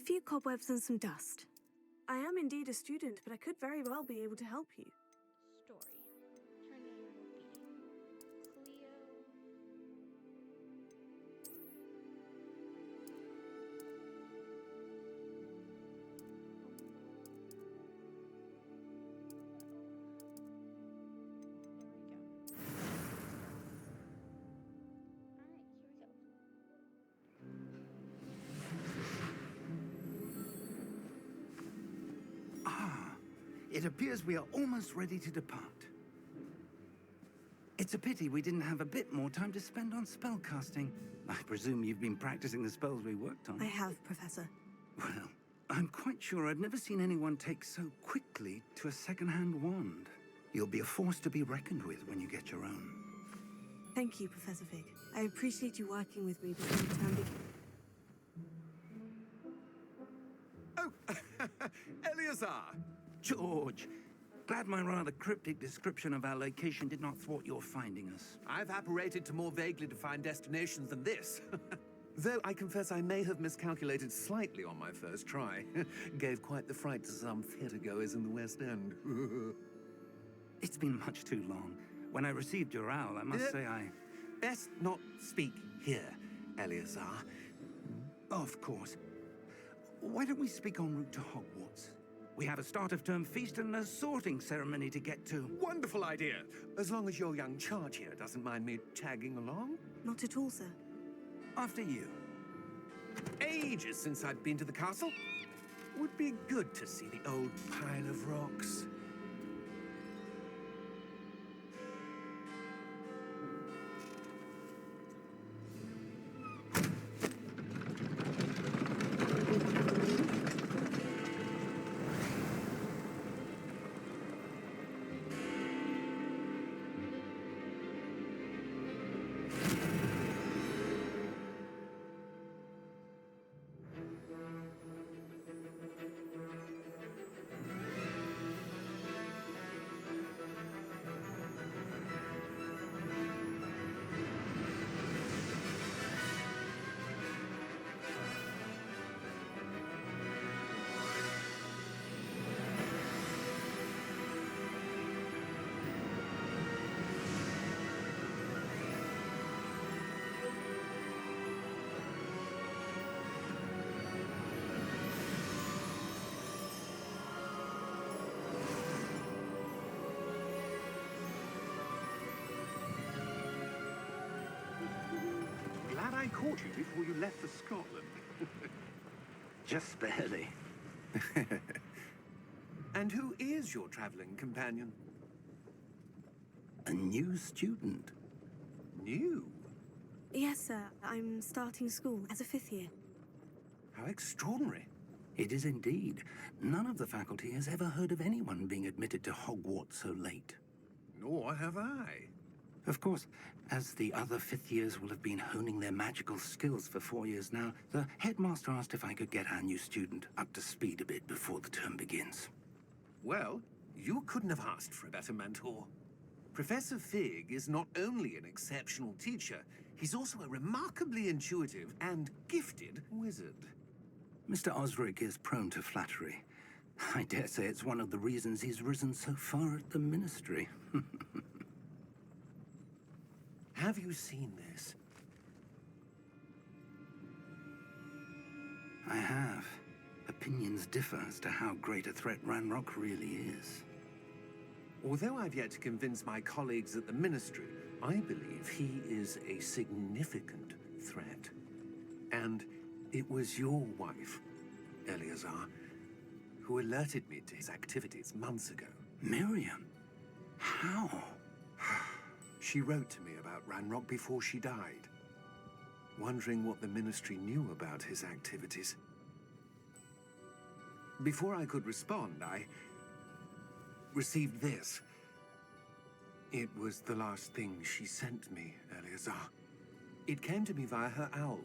few cobwebs and some dust. I am indeed a student, but I could very well be able to help you. Story. Her name will be Cleo. It appears we are almost ready to depart. It's a pity we didn't have a bit more time to spend on spellcasting. I presume you've been practicing the spells we worked on. I have, Professor. Well, I'm quite sure I've never seen anyone take so quickly to a second-hand wand. You'll be a force to be reckoned with when you get your own. Thank you, Professor Fig. I appreciate you working with me before the term begins. Oh, Eleazar! George, glad my rather cryptic description of our location did not thwart your finding us. I've apparated to more vaguely defined destinations than this. Though I confess I may have miscalculated slightly on my first try. Gave quite the fright to some theatergoers in the West End. It's been much too long. When I received your owl, I must say I... Best not speak here, Eleazar. Of course. Why don't we speak en route to Hogwarts? We have a start-of-term feast and a sorting ceremony to get to. Wonderful idea! As long as your young charge here doesn't mind me tagging along. Not at all, sir. After you. Ages since I'd been to the castle. Would be good to see the old pile of rocks. Glad I caught you before you left for Scotland. Just barely. And who is your traveling companion? A new student. New? Yes, sir. I'm starting school as a 5th year. How extraordinary. It is indeed. None of the faculty has ever heard of anyone being admitted to Hogwarts so late. Nor have I. Of course, as the other 5th years will have been honing their magical skills for 4 years now, the headmaster asked if I could get our new student up to speed a bit before the term begins. Well, you couldn't have asked for a better mentor. Professor Fig is not only an exceptional teacher, he's also a remarkably intuitive and gifted wizard. Mr. Osric is prone to flattery. I dare say it's one of the reasons he's risen so far at the Ministry. Have you seen this? I have. Opinions differ as to how great a threat Ranrock really is. Although I've yet to convince my colleagues at the Ministry, I believe he is a significant threat. And it was your wife, Eleazar, who alerted me to his activities months ago. Miriam? How? She wrote to me about Ranrock before she died, wondering what the Ministry knew about his activities. Before I could respond, I received this. It was the last thing she sent me, Eleazar. It came to me via her owl,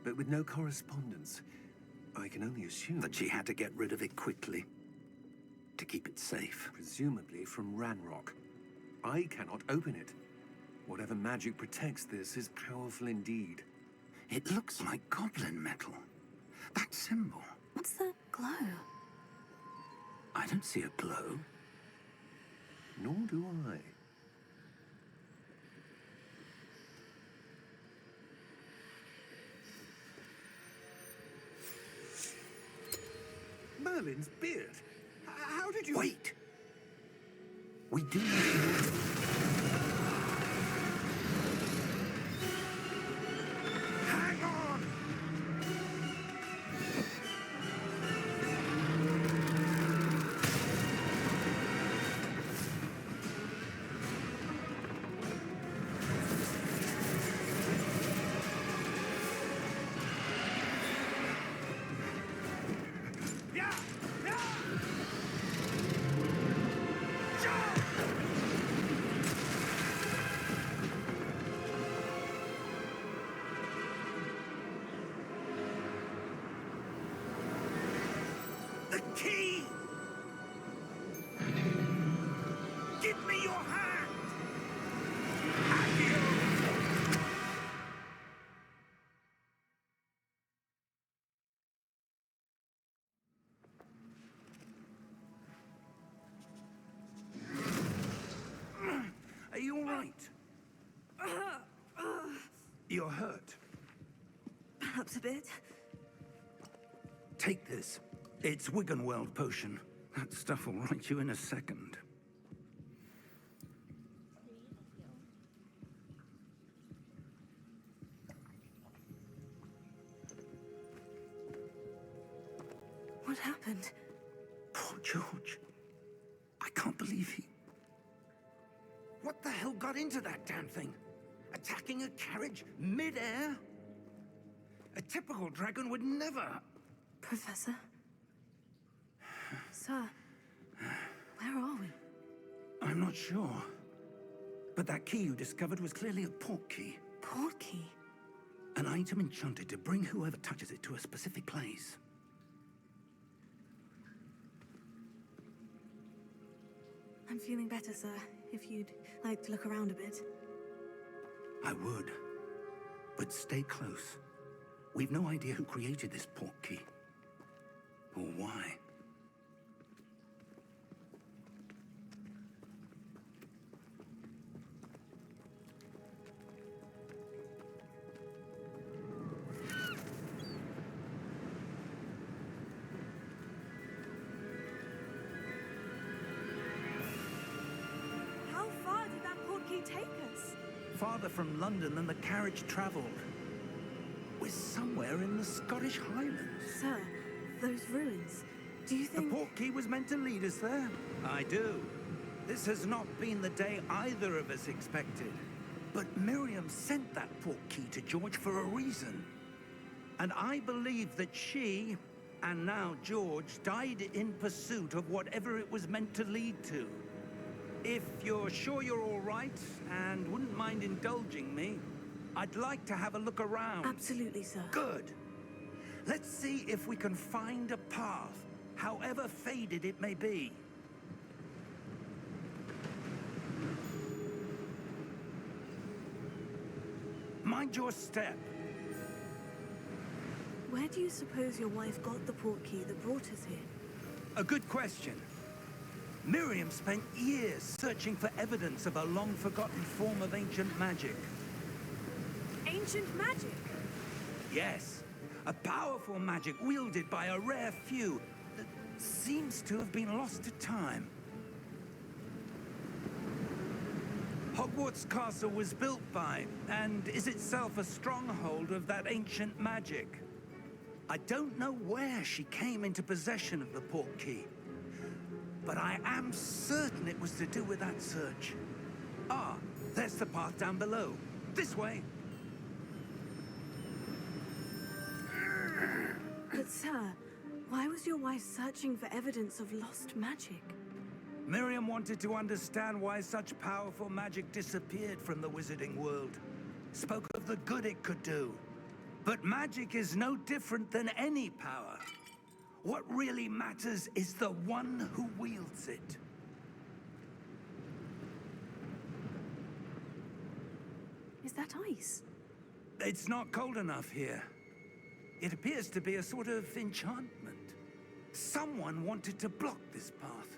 but with no correspondence. I can only assume That she had to get rid of it quickly, to keep it safe. presumably from Ranrock. I cannot open it. Whatever magic protects this is powerful indeed. It looks like goblin metal. That symbol. What's the glow? I don't see a glow. Nor do I. Merlin's beard. How did you... Wait! We do need to... Hang on! Yeah! Yeah! Jump! The key! Give me your hand! Adieu! Are you all right? You're hurt. Perhaps a bit. Take this. It's Wiggenweld potion. That stuff will right you in a second. What happened? Poor George. I can't believe he... What the hell got into that damn thing? Attacking a carriage mid-air? A typical dragon would never... Professor? Sir, where are we? I'm not sure. But that key you discovered was clearly a portkey. Portkey? An item enchanted to bring whoever touches it to a specific place. I'm feeling better, sir. If you'd like to look around a bit. I would. But stay close. We've no idea who created this portkey. Or why. How far did that portkey take us? Farther from London than the carriage traveled. We're somewhere in the Scottish Highlands. Sir, those ruins. Do you The think... portkey was meant to lead us there? I do. This has not been the day either of us expected. But Miriam sent that portkey to George for a reason. And I believe that she, and now George, died in pursuit of whatever it was meant to lead to. If you're sure you're all right, and wouldn't mind indulging me, I'd like to have a look around. Absolutely, sir. Good. Let's see if we can find a path, however faded it may be. Mind your step. Where do you suppose your wife got the portkey that brought us here? A good question. Miriam spent years searching for evidence of a long-forgotten form of ancient magic. Ancient magic? Yes, a powerful magic wielded by a rare few that seems to have been lost to time. Hogwarts Castle was built by, and is itself a stronghold of that ancient magic. I don't know where she came into possession of the portkey, but I am certain it was to do with that search. Ah, there's the path down below. This way. But sir, why was your wife searching for evidence of lost magic? Miriam wanted to understand why such powerful magic disappeared from the wizarding world. Spoke of the good it could do. But magic is no different than any power. What really matters is the one who wields it. Is that ice? It's not cold enough here. It appears to be a sort of enchantment. Someone wanted to block this path.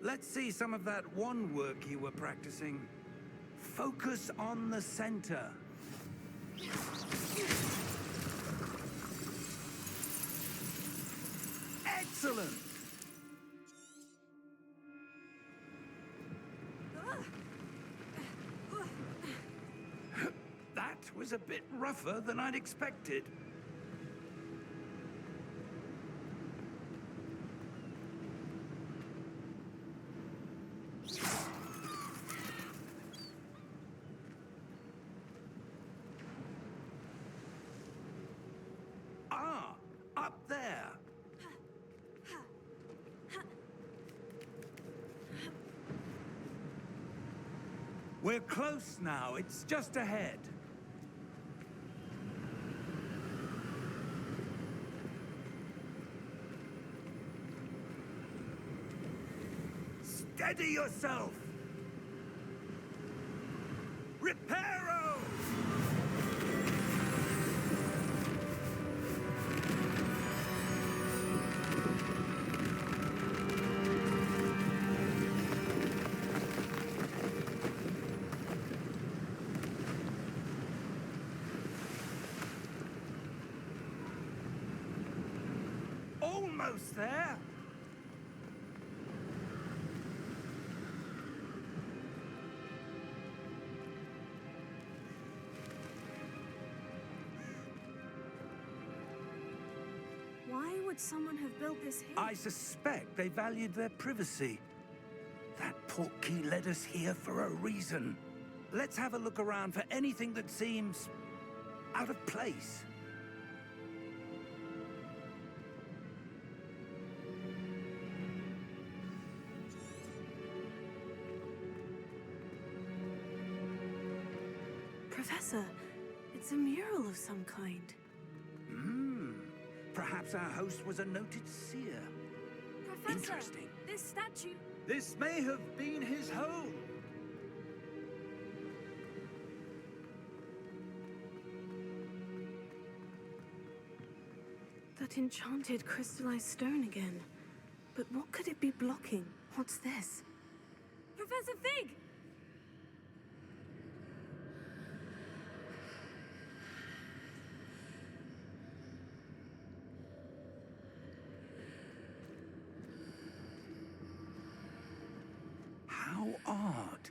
Let's see some of that wand work you were practicing. Focus on the center. Excellent! That was a bit rougher than I'd expected. Ah, up there. We're close now. It's just ahead. Steady yourself! Reparo! Almost there. Why would someone have built this here? I suspect they valued their privacy. That portkey led us here for a reason. Let's have a look around for anything that seems out of place. Professor, it's a mural of some kind. Perhaps our host was a noted seer. Professor, Interesting. this statue... This may have been his home. That enchanted crystallized stone again. But what could it be blocking? What's this? Professor Fig! How odd.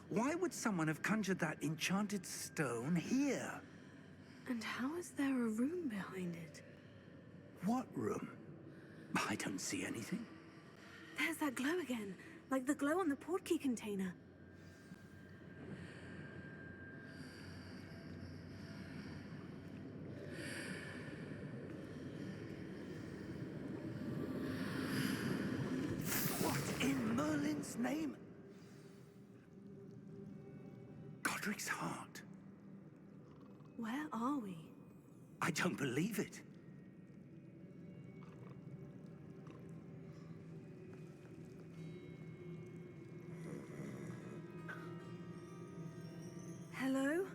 Why would someone have conjured that enchanted stone here? And how is there a room behind it? What room? I don't see anything. There's that glow again, like the glow on the portkey container. What in Merlin's name? Godric's heart. Where are we? I don't believe it. Hello?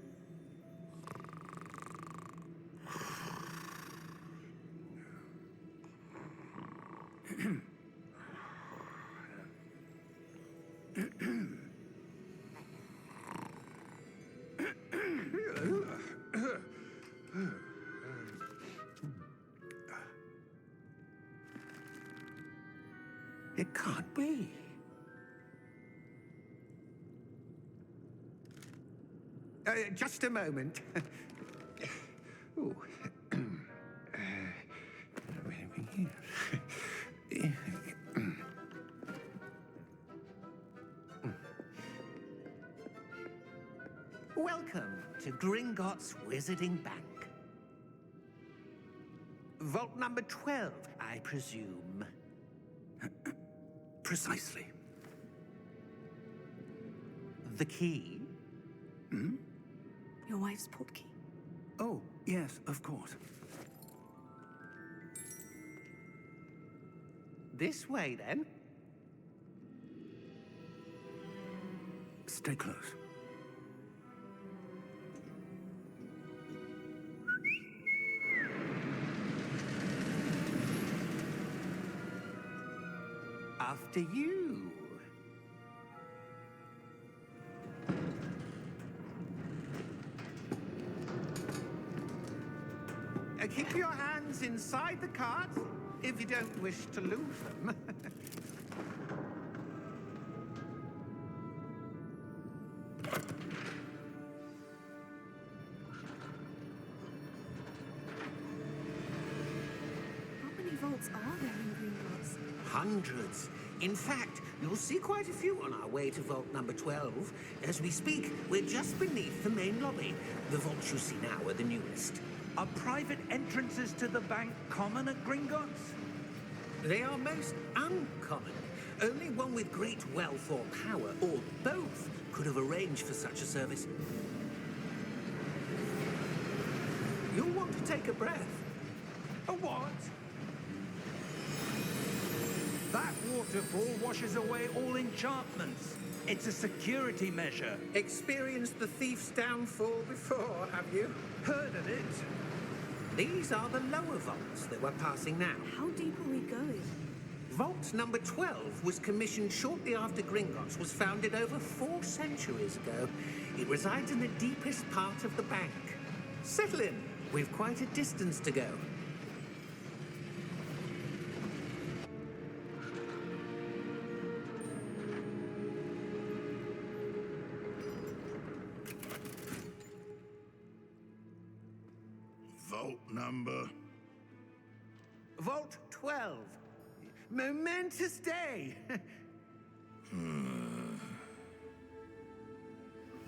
It can't be. Just a moment. Ooh. Welcome to Gringotts Wizarding Bank. Vault number 12, I presume. Precisely. The key? Your wife's portkey. Oh, yes, of course. This way, then. Stay close. After you. Keep your hands inside the cart if you don't wish to lose them. How many vaults are there in Gringotts? Hundreds. In fact, you'll see quite a few on our way to vault number 12. As we speak, we're just beneath the main lobby. The vaults you see now are the newest. Are private entrances to the bank common at Gringotts? They are most uncommon. Only one with great wealth or power, or both, could have arranged for such a service. You'll want to take a breath. A what? That waterfall washes away all enchantments. It's a security measure. Experienced the thief's downfall before, have you? Heard of it? These are the lower vaults that we're passing now. How deep are we going? Vault number 12 was commissioned shortly after Gringotts was founded over 4 centuries ago. It resides in the deepest part of the bank. Settle in. We've quite a distance to go. Vault number? Vault 12. Momentous day.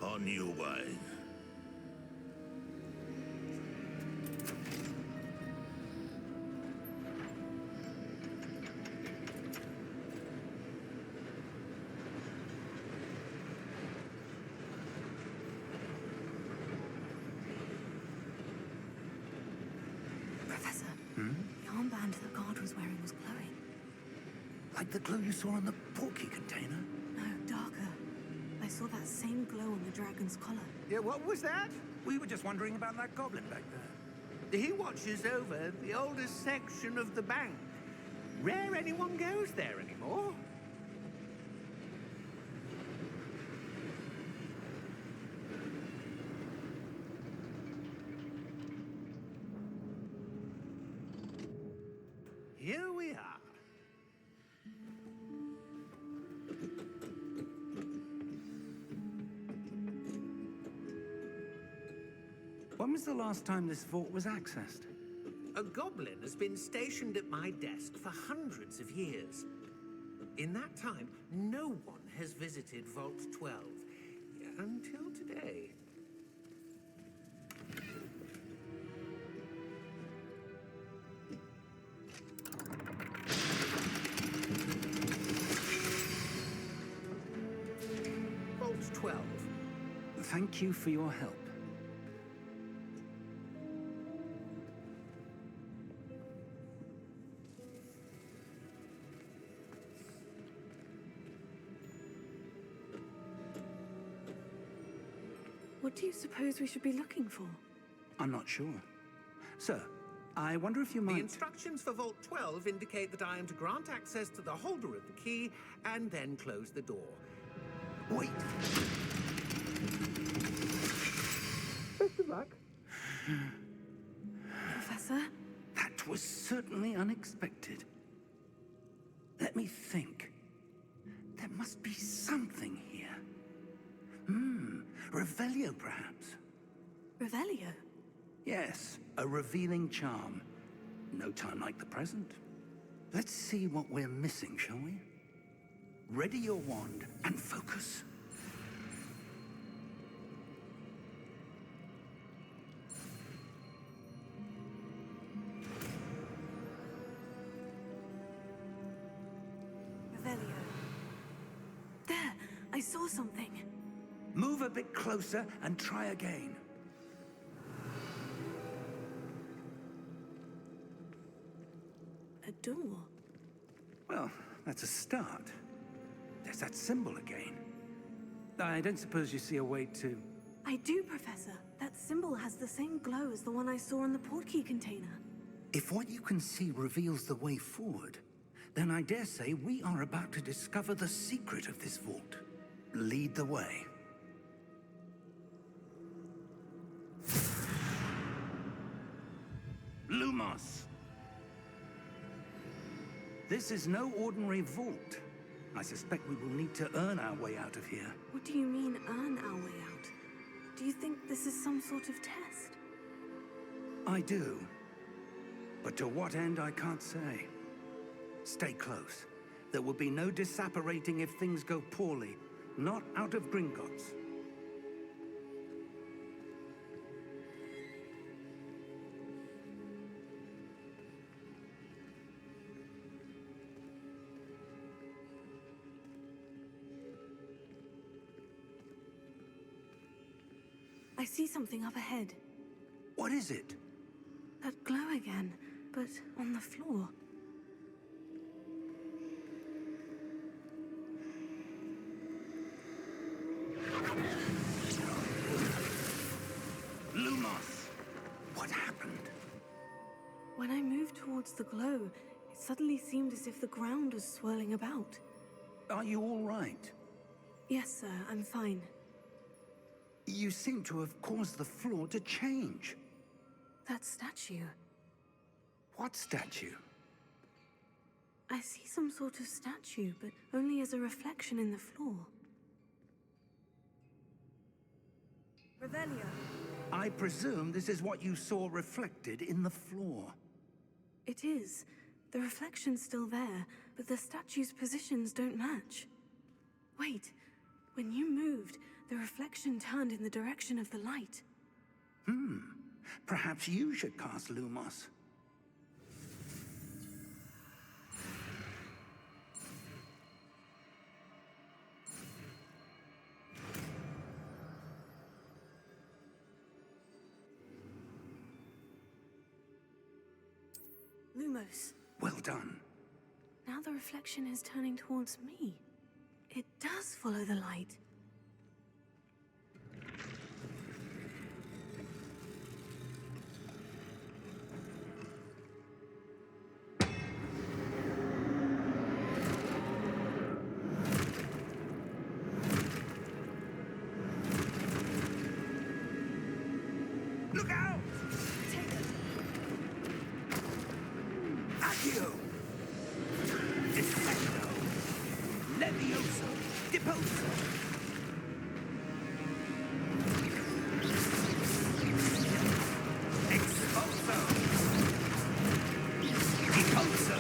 On your way. Professor, the armband the guard was wearing was glowing. Like the glow you saw on the portkey container? No, darker. I saw that same glow on the dragon's collar. Yeah, what was that? We were just wondering about that goblin back there. He watches over the oldest section of the bank. Rare anyone goes there anymore. Here we are. When was the last time this vault was accessed? A goblin has been stationed at my desk for hundreds of years. In that time, no one has visited Vault 12 until today. Vault 12. Thank you for your help. What do you suppose we should be looking for? I'm not sure. Sir, I wonder if you The might... instructions for Vault 12 indicate that I am to grant access to the holder of the key and then close the door. Wait! Best of luck. Professor? That was certainly unexpected. Let me think. There must be something here. Revelio, perhaps? Revelio? Yes, a revealing charm. No time like the present. Let's see what we're missing, shall we? Ready your wand and focus. Revelio. There! I saw something. Move a bit closer and try again. A door. Well, that's a start. There's that symbol again. I don't suppose you see a way to... I do, Professor. That symbol has the same glow as the one I saw in the portkey container. If what you can see reveals the way forward, Then I dare say we are about to discover the secret of this vault. Lead the way. Lumos! This is no ordinary vault. I suspect we will need to earn our way out of here. What do you mean, earn our way out? Do you think this is some sort of test? I do. But to what end, I can't say. Stay close. There will be no disapparating if things go poorly. Not out of Gringotts. I see something up ahead. What is it? That glow again, but on the floor. Lumos! What happened? When I moved towards the glow, it suddenly seemed as if the ground was swirling about. Are you all right? Yes, sir, I'm fine. You seem to have caused the floor to change. That statue. What statue? I see some sort of statue, but only as a reflection in the floor. Revelio. I presume this is what you saw reflected in the floor. It is. The reflection's still there, but the statue's positions don't match. Wait, when you moved, the reflection turned in the direction of the light. Perhaps you should cast Lumos. Lumos. Well done. Now the reflection is turning towards me. It does follow the light. Look out! Accio! Descendo! Levioso! Deposo! Expulso! Deposo!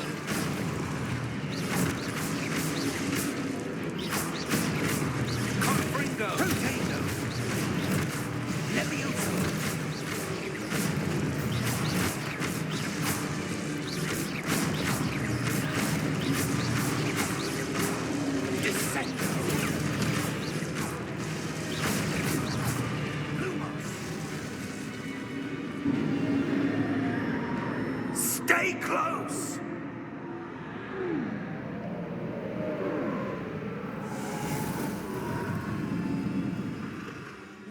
Confringo! Rotato! Levioso! Stay close!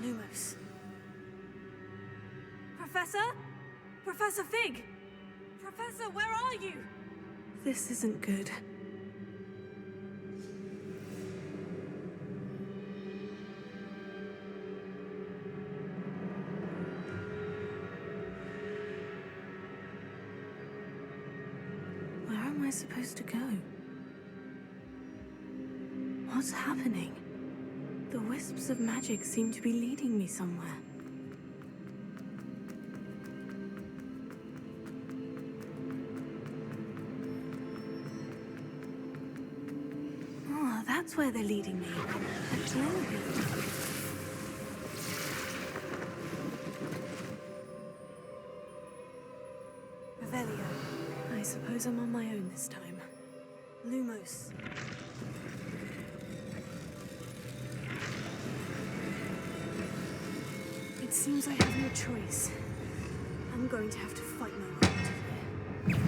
Lumos. Professor? Professor Fig! Professor, where are you? This isn't good. Where am I supposed to go? What's happening? The wisps of magic seem to be leading me somewhere. Oh, that's where they're leading me. A globe. Revelio. I suppose I'm on my own this time. Lumos. It seems I have no choice. I'm going to have to fight my way out of here.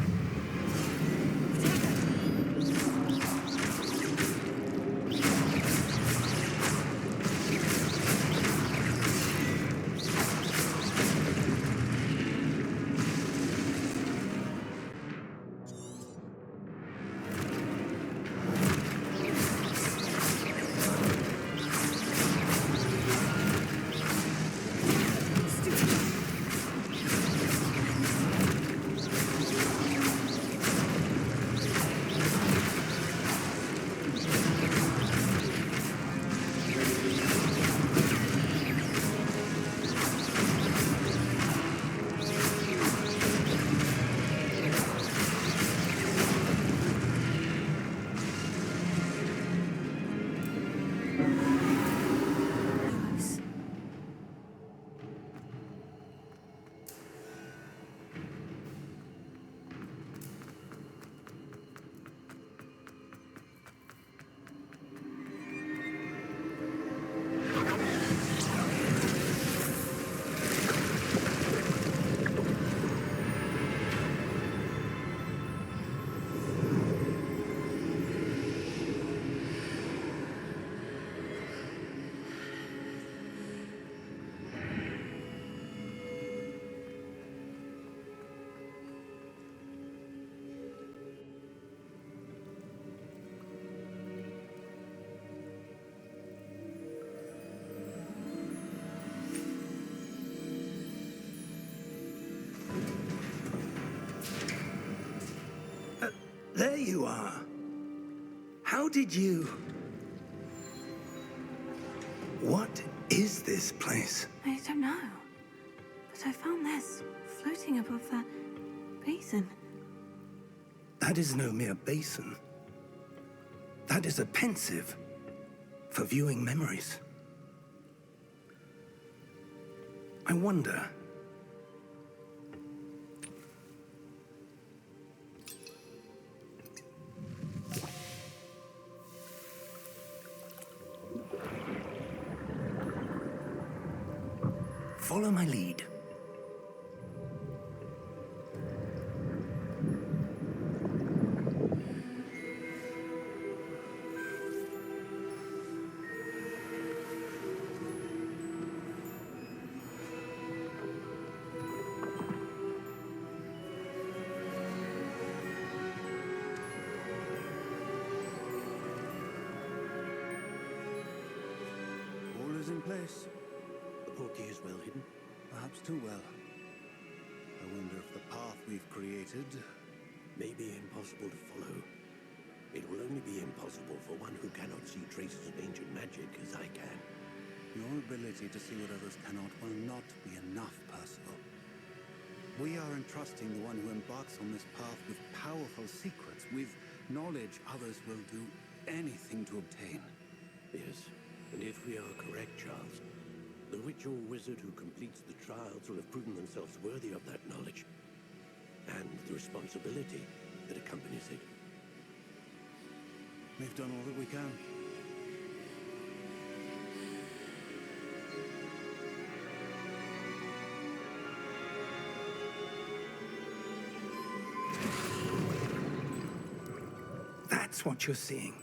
Close. There you are. How did you... What is this place? I don't know. But I found this floating above that basin. That is no mere basin. That is a pensive for viewing memories. I wonder... Follow my lead. All is in place. The portkey is well hidden. Perhaps too well. I wonder if the path we've created... May be impossible to follow. It will only be impossible for one who cannot see traces of ancient magic as I can. Your ability to see what others cannot will not be enough, Percival. We are entrusting the one who embarks on this path with powerful secrets, with knowledge others will do anything to obtain. Yes, and if we are correct, Charles, the witch or wizard who completes the trials will have proven themselves worthy of that knowledge, and the responsibility that accompanies it. We've done all that we can. That's what you're seeing.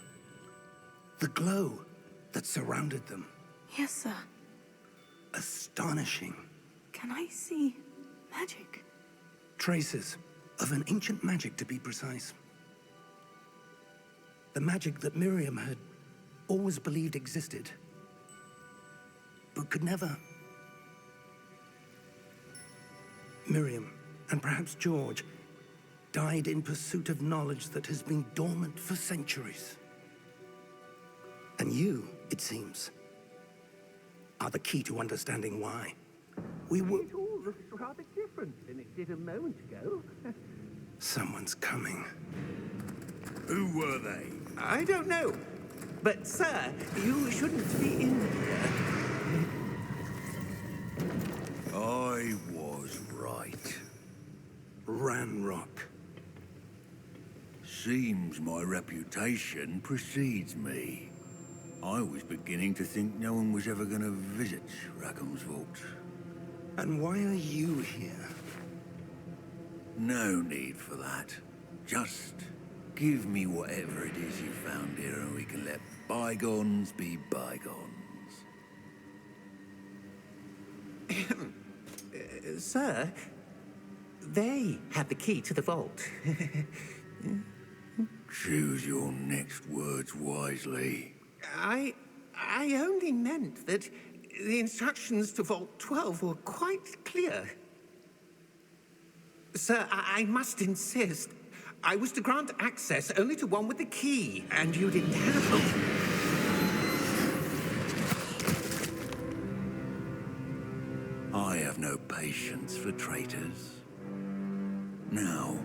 The glow that surrounded them. Yes, sir. Astonishing. Can I see magic? Traces of an ancient magic, to be precise. The magic that Miriam had always believed existed, but could never. Miriam, and perhaps George, died in pursuit of knowledge that has been dormant for centuries. And you, it seems, are the key to understanding why. We were... It all looks rather different than it did a moment ago. Someone's coming. Who were they? I don't know. But, sir, you shouldn't be in here. I was right. Ranrock. Seems my reputation precedes me. I was beginning to think no one was ever going to visit Rackham's vault. And why are you here? No need for that. Just give me whatever it is you found here and we can let bygones be bygones. Sir, they had the key to the vault. Choose your next words wisely. I only meant that the instructions to Vault 12 were quite clear. Sir, I must insist. I was to grant access only to one with the key, and you didn't have... I have no patience for traitors. Now,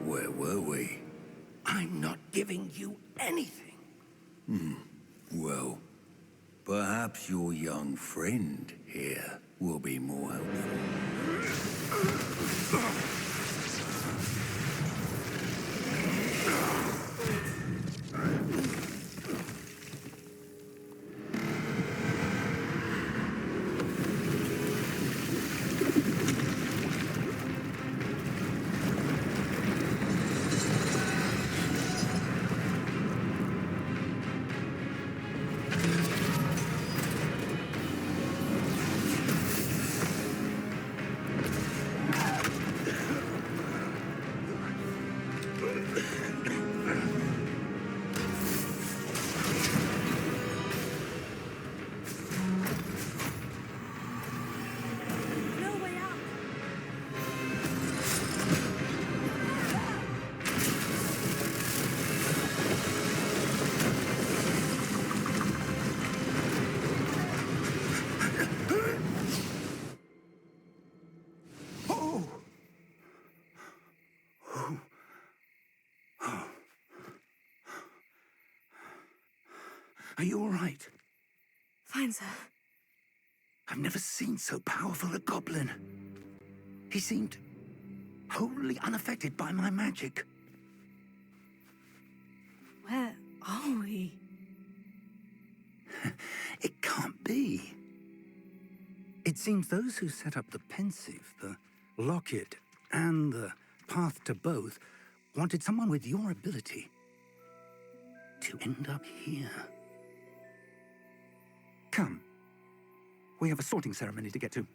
where were we? I'm not giving you anything. Well, perhaps your young friend here will be more helpful. No way out! Oh! Are you all right? Fine, sir. I've never seen so powerful a goblin. He seemed wholly unaffected by my magic. Where are we? It can't be. It seems those who set up the pensive, the locket, and the path to both wanted someone with your ability to end up here. Come. We have a sorting ceremony to get to.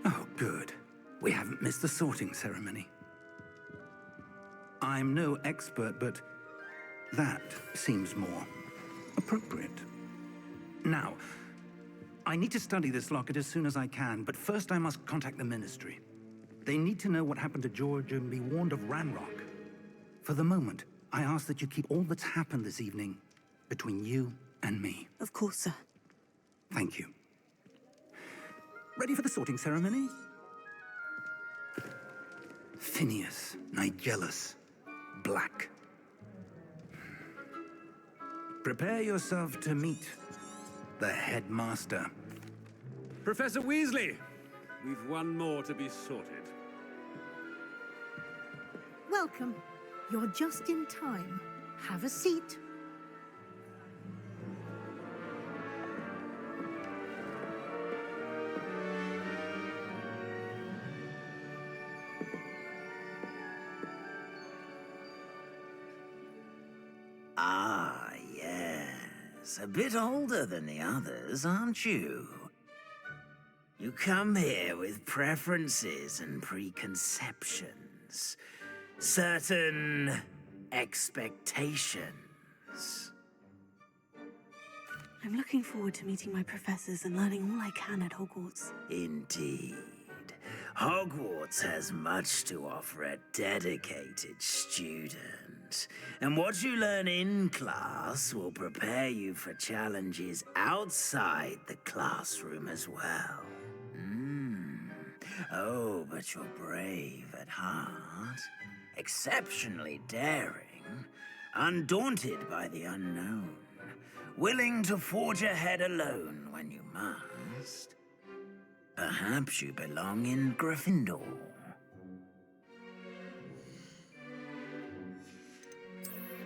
Oh, good. We haven't missed the sorting ceremony. I'm no expert, but that seems more appropriate. Now, I need to study this locket as soon as I can, but first I must contact the Ministry. They need to know what happened to George and be warned of Ranrock. For the moment, I ask that you keep all that's happened this evening between you and me. Of course, sir. Thank you. Ready for the sorting ceremony? Phineas, Nigellus, Black. Prepare yourself to meet the headmaster. Professor Weasley, we've one more to be sorted. Welcome. You're just in time. Have a seat. Ah, yes. A bit older than the others, aren't you? You come here with preferences and preconceptions. Certain expectations. I'm looking forward to meeting my professors and learning all I can at Hogwarts. Indeed. Hogwarts has much to offer a dedicated student, and what you learn in class will prepare you for challenges outside the classroom as well. Oh, but you're brave at heart, exceptionally daring, undaunted by the unknown, willing to forge ahead alone when you must. Perhaps you belong in Gryffindor.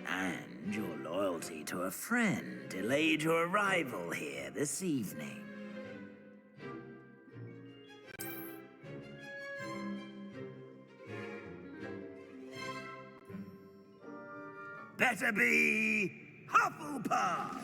And your loyalty to a friend delayed your arrival here this evening. Better be Hufflepuff!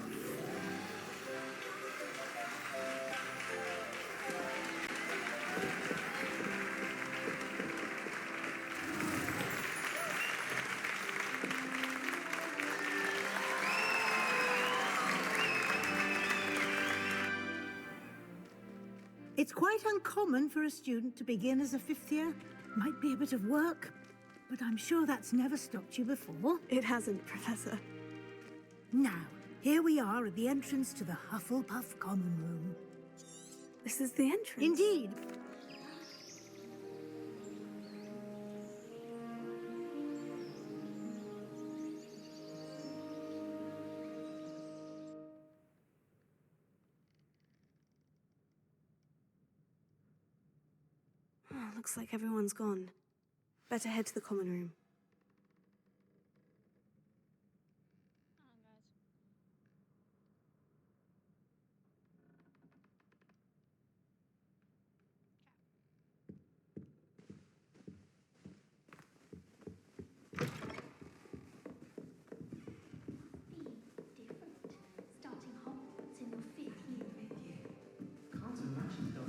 It's quite uncommon for a student to begin as a fifth year. Might be a bit of work, but I'm sure that's never stopped you before. It hasn't, Professor. Now, here we are at the entrance to the Hufflepuff Common Room. This is the entrance? Indeed. Oh, looks like everyone's gone. Better head to the common room. Starting Hogwarts in your fifth year. Can't imagine though.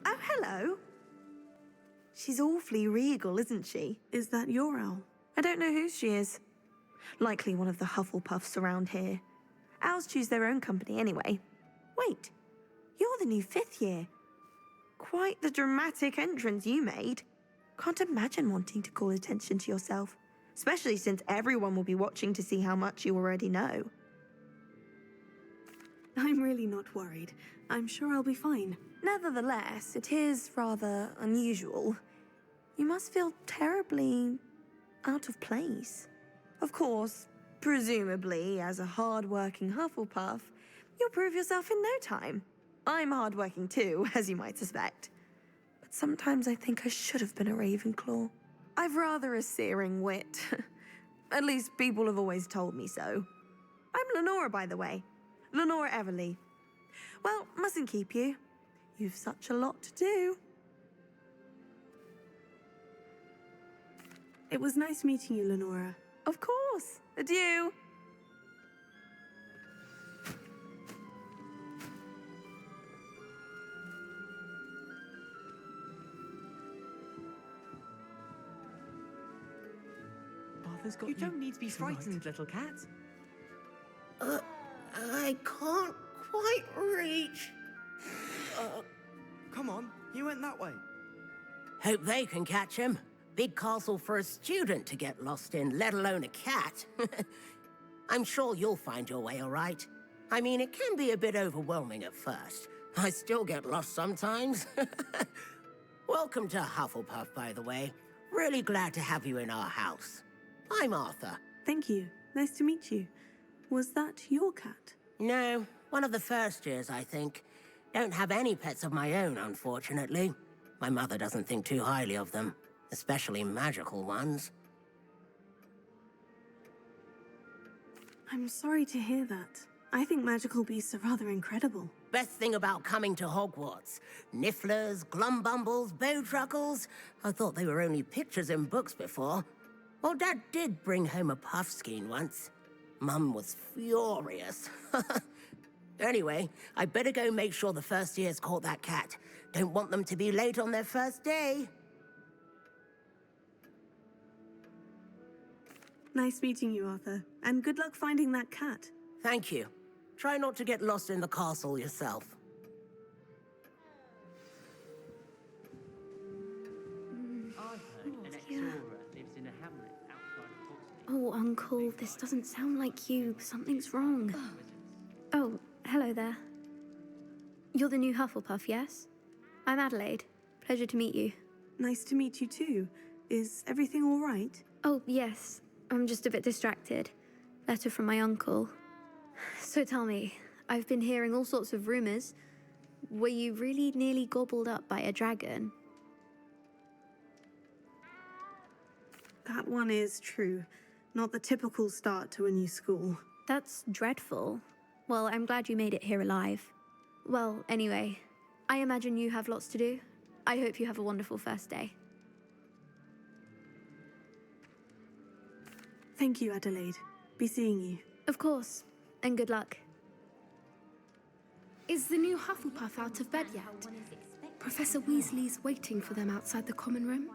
Oh, hello. She's awfully regal, isn't she? Is that your owl? I don't know who she is. Likely one of the Hufflepuffs around here. Owls choose their own company anyway. Wait, you're the new fifth year. Quite the dramatic entrance you made. Can't imagine wanting to call attention to yourself, especially since everyone will be watching to see how much you already know. I'm really not worried. I'm sure I'll be fine. Nevertheless, it is rather unusual. You must feel terribly out of place. Of course, presumably, as a hard-working Hufflepuff, you'll prove yourself in no time. I'm hard-working too, as you might suspect. But sometimes I think I should have been a Ravenclaw. I've rather a searing wit. At least people have always told me so. I'm Lenora, by the way. Lenora Everly. Well, mustn't keep you. You've such a lot to do. It was nice meeting you, Lenora. Of course. Adieu. You don't need to be frightened, little cat. I can't quite reach. Come on, you went that way. Hope they can catch him. Big castle for a student to get lost in, let alone a cat. I'm sure you'll find your way all right. I mean, it can be a bit overwhelming at first. I still get lost sometimes. Welcome to Hufflepuff, by the way. Really glad to have you in our house. I'm Arthur. Thank you. Nice to meet you. Was that your cat? No, one of the first years, I think. Don't have any pets of my own, unfortunately. My mother doesn't think too highly of them, especially magical ones. I'm sorry to hear that. I think magical beasts are rather incredible. Best thing about coming to Hogwarts. Nifflers, Glumbumbles, Bowtruckles. I thought they were only pictures in books before. Well, Dad did bring home a Puffskein once. Mum was furious. Anyway, I better go make sure the first years caught that cat. Don't want them to be late on their first day. Nice meeting you, Arthur. And good luck finding that cat. Thank you. Try not to get lost in the castle yourself. Oh, Uncle, this doesn't sound like you. Something's wrong. Oh, hello there. You're the new Hufflepuff, yes? I'm Adelaide. Pleasure to meet you. Nice to meet you too. Is everything all right? Oh, yes. I'm just a bit distracted. Letter from my uncle. So tell me, I've been hearing all sorts of rumors. Were you really nearly gobbled up by a dragon? That one is true. Not the typical start to a new school. That's dreadful. Well, I'm glad you made it here alive. Well, anyway, I imagine you have lots to do. I hope you have a wonderful first day. Thank you, Adelaide. Be seeing you. Of course, and good luck. Is the new Hufflepuff out of bed yet? Professor Weasley's waiting for them outside the common room.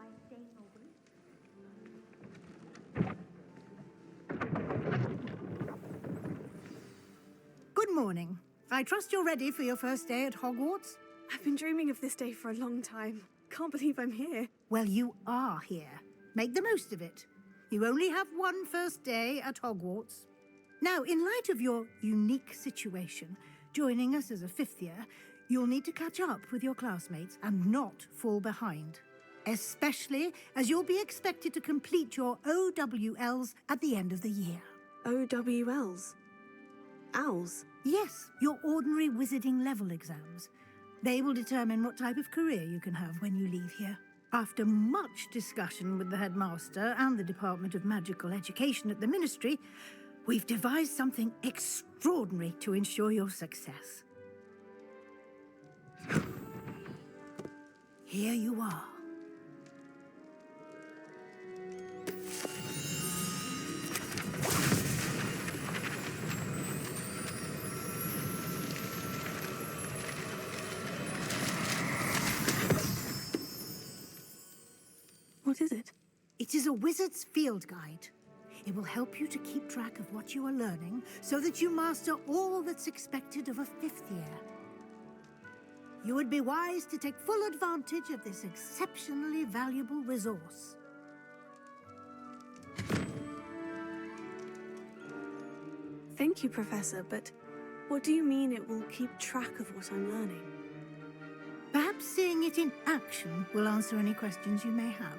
Good morning. I trust you're ready for your first day at Hogwarts? I've been dreaming of this day for a long time. Can't believe I'm here. Well, you are here. Make the most of it. You only have one first day at Hogwarts. Now, in light of your unique situation, joining us as a fifth year, you'll need to catch up with your classmates and not fall behind. Especially as you'll be expected to complete your OWLs at the end of the year. OWLs? Owls? Yes, your ordinary wizarding level exams. They will determine what type of career you can have when you leave here. After much discussion with the headmaster and the Department of Magical Education at the Ministry, we've devised something extraordinary to ensure your success. Here you are. What is it? It is a wizard's field guide. It will help you to keep track of what you are learning so that you master all that's expected of a fifth year. You would be wise to take full advantage of this exceptionally valuable resource. Thank you, Professor, but what do you mean it will keep track of what I'm learning? Perhaps seeing it in action will answer any questions you may have.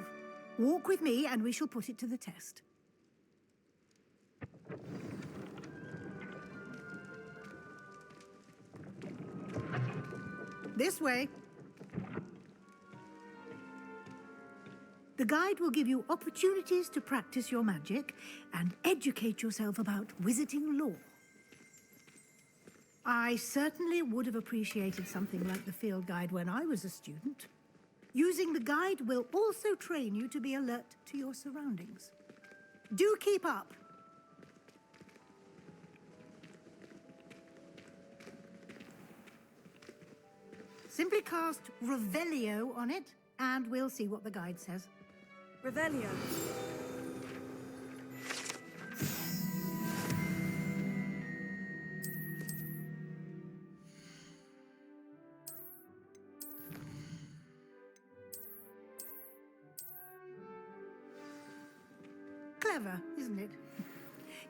Walk with me and we shall put it to the test. This way. The guide will give you opportunities to practice your magic and educate yourself about wizarding lore. I certainly would have appreciated something like the field guide when I was a student. Using the guide will also train you to be alert to your surroundings. Do keep up. Simply cast Revelio on it, and we'll see what the guide says. Revelio. Clever, isn't it?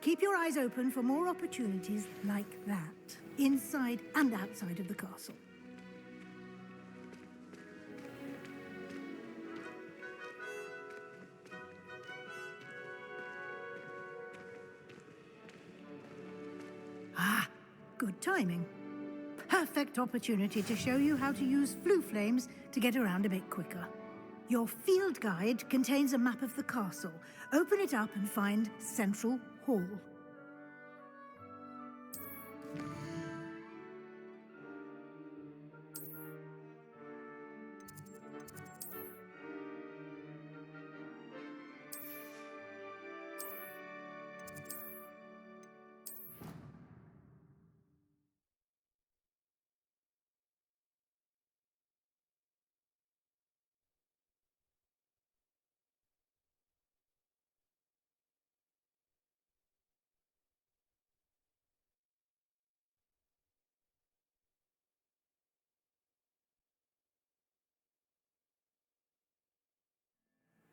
Keep your eyes open for more opportunities like that, inside and outside of the castle. Ah, good timing. Perfect opportunity to show you how to use flue flames to get around a bit quicker. Your field guide contains a map of the castle. Open it up and find Central Hall.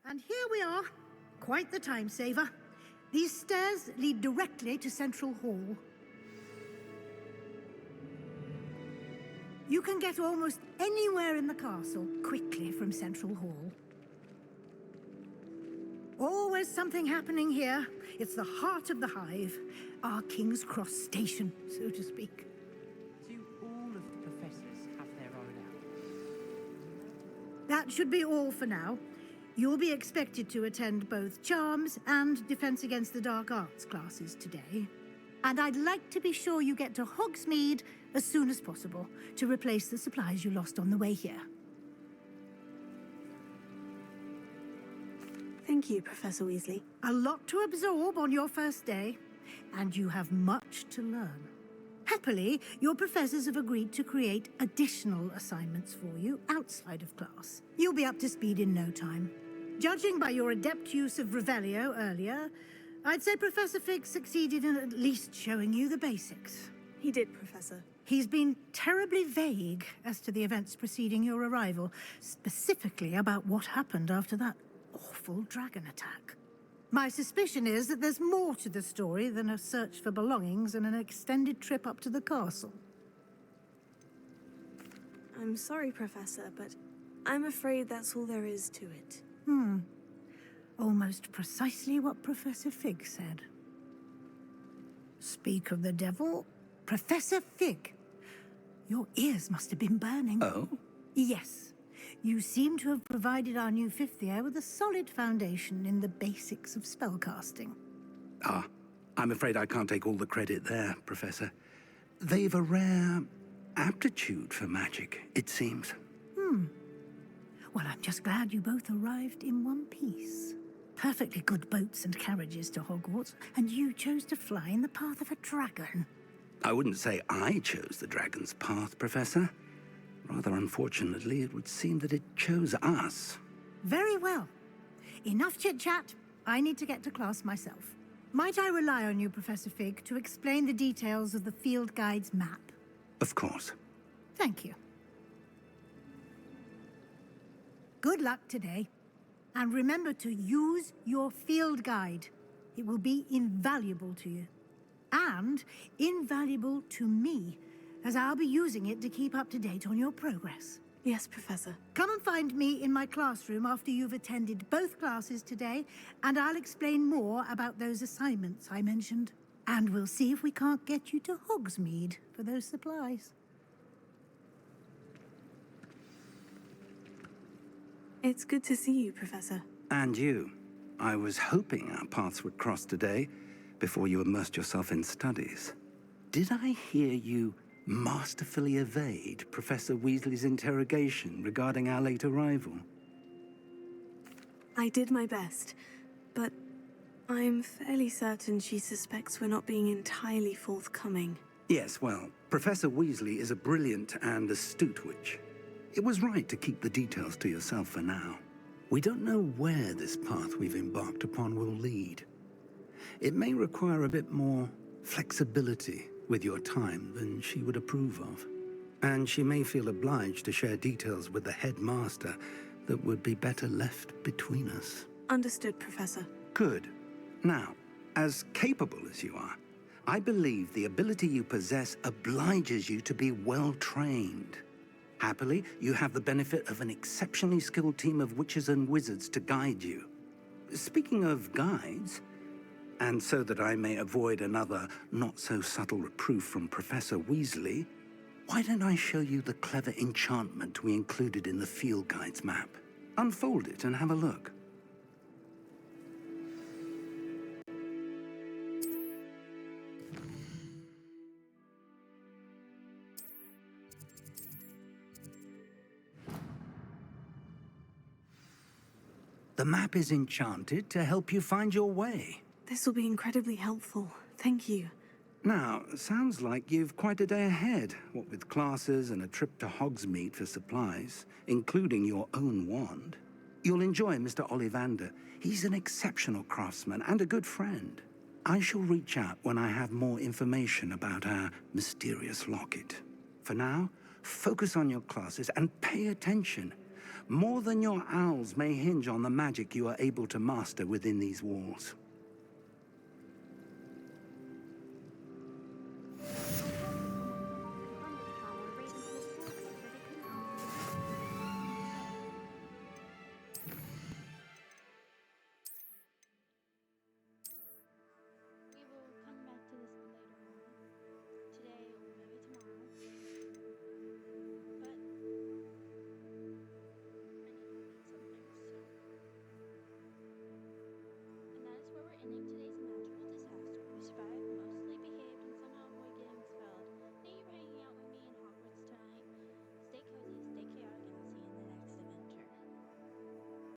And here we are. Quite the time saver. These stairs lead directly to Central Hall. You can get almost anywhere in the castle quickly from Central Hall. Always something happening here. It's the heart of the hive. Our King's Cross station, so to speak. Do all of the professors have their own hours? That should be all for now. You'll be expected to attend both Charms and Defense Against the Dark Arts classes today. And I'd like to be sure you get to Hogsmeade as soon as possible to replace the supplies you lost on the way here. Thank you, Professor Weasley. A lot to absorb on your first day, and you have much to learn. Happily, your professors have agreed to create additional assignments for you outside of class. You'll be up to speed in no time. Judging by your adept use of Revelio earlier, I'd say Professor Fig succeeded in at least showing you the basics. He did, Professor. He's been terribly vague as to the events preceding your arrival, specifically about what happened after that awful dragon attack. My suspicion is that there's more to the story than a search for belongings and an extended trip up to the castle. I'm sorry, Professor, but I'm afraid that's all there is to it. Almost precisely what Professor Fig said. Speak of the devil, Professor Fig. Your ears must have been burning. Oh? Yes. You seem to have provided our new fifth year with a solid foundation in the basics of spellcasting. Ah, I'm afraid I can't take all the credit there, Professor. They've a rare aptitude for magic, it seems. Well, I'm just glad you both arrived in one piece. Perfectly good boats and carriages to Hogwarts, and you chose to fly in the path of a dragon. I wouldn't say I chose the dragon's path, Professor. Rather unfortunately, it would seem that it chose us. Very well. Enough chit-chat. I need to get to class myself. Might I rely on you, Professor Fig, to explain the details of the field guide's map? Of course. Thank you. Good luck today. And remember to use your field guide. It will be invaluable to you. And invaluable to me, as I'll be using it to keep up to date on your progress. Yes, Professor. Come and find me in my classroom after you've attended both classes today, and I'll explain more about those assignments I mentioned. And we'll see if we can't get you to Hogsmeade for those supplies. It's good to see you, Professor. And you. I was hoping our paths would cross today, before you immersed yourself in studies. Did I hear you masterfully evade Professor Weasley's interrogation regarding our late arrival? I did my best, but I'm fairly certain she suspects we're not being entirely forthcoming. Yes, well, Professor Weasley is a brilliant and astute witch. It was right to keep the details to yourself for now. We don't know where this path we've embarked upon will lead. It may require a bit more flexibility with your time than she would approve of. And she may feel obliged to share details with the headmaster that would be better left between us. Understood, Professor. Good. Now, as capable as you are, I believe the ability you possess obliges you to be well-trained. Happily, you have the benefit of an exceptionally skilled team of witches and wizards to guide you. Speaking of guides, and so that I may avoid another not-so-subtle reproof from Professor Weasley, why don't I show you the clever enchantment we included in the field guide's map? Unfold it and have a look. The map is enchanted to help you find your way. This will be incredibly helpful. Thank you. Now, sounds like you've quite a day ahead, what with classes and a trip to Hogsmeade for supplies, including your own wand. You'll enjoy Mr. Ollivander. He's an exceptional craftsman and a good friend. I shall reach out when I have more information about our mysterious locket. For now, focus on your classes and pay attention. More than your owls may hinge on the magic you are able to master within these walls.